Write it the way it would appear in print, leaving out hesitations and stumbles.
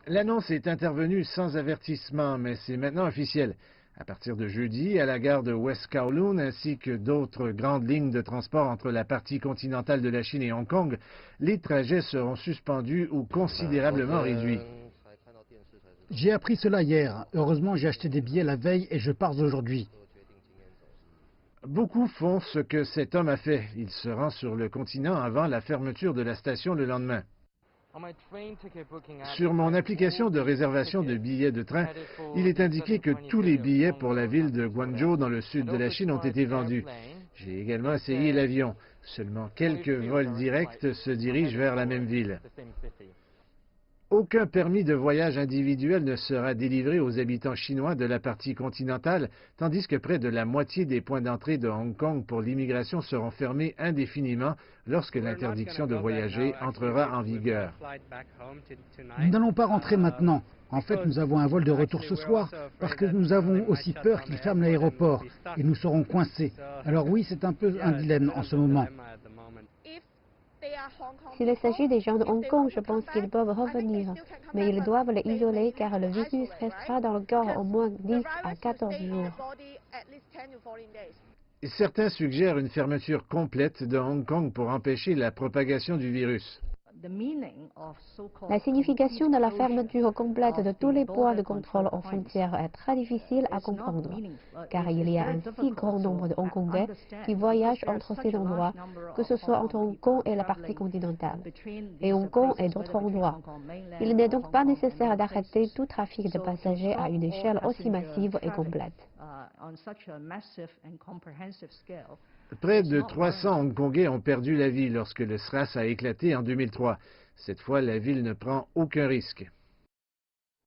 L'annonce est intervenue sans avertissement, mais c'est maintenant officiel. À partir de jeudi, à la gare de West Kowloon ainsi que d'autres grandes lignes de transport entre la partie continentale de la Chine et Hong Kong, les trajets seront suspendus ou considérablement réduits. J'ai appris cela hier. Heureusement, j'ai acheté des billets la veille et je pars aujourd'hui. Beaucoup font ce que cet homme a fait. Il se rend sur le continent avant la fermeture de la station le lendemain. Sur mon application de réservation de billets de train, il est indiqué que tous les billets pour la ville de Guangzhou dans le sud de la Chine ont été vendus. J'ai également essayé l'avion. Seulement quelques vols directs se dirigent vers la même ville. Aucun permis de voyage individuel ne sera délivré aux habitants chinois de la partie continentale, tandis que près de la moitié des points d'entrée de Hong Kong pour l'immigration seront fermés indéfiniment lorsque l'interdiction de voyager entrera en vigueur. Nous n'allons pas rentrer maintenant. En fait, nous avons un vol de retour ce soir parce que nous avons aussi peur qu'ils ferment l'aéroport et nous serons coincés. Alors oui, c'est un peu un dilemme en ce moment. S'il s'agit des gens de Hong Kong, je pense qu'ils peuvent revenir, mais ils doivent les isoler car le virus restera dans le corps au moins 10 à 14 jours. Certains suggèrent une fermeture complète de Hong Kong pour empêcher la propagation du virus. La signification de la fermeture complète de tous les points de contrôle aux frontières est très difficile à comprendre, car il y a un si grand nombre de Hongkongais qui voyagent entre ces endroits, que ce soit entre Hong Kong et la partie continentale, et Hong Kong et d'autres endroits. Il n'est donc pas nécessaire d'arrêter tout trafic de passagers à une échelle aussi massive et complète. Près de 300 Hongkongais ont perdu la vie lorsque le SRAS a éclaté en 2003. Cette fois, la ville ne prend aucun risque.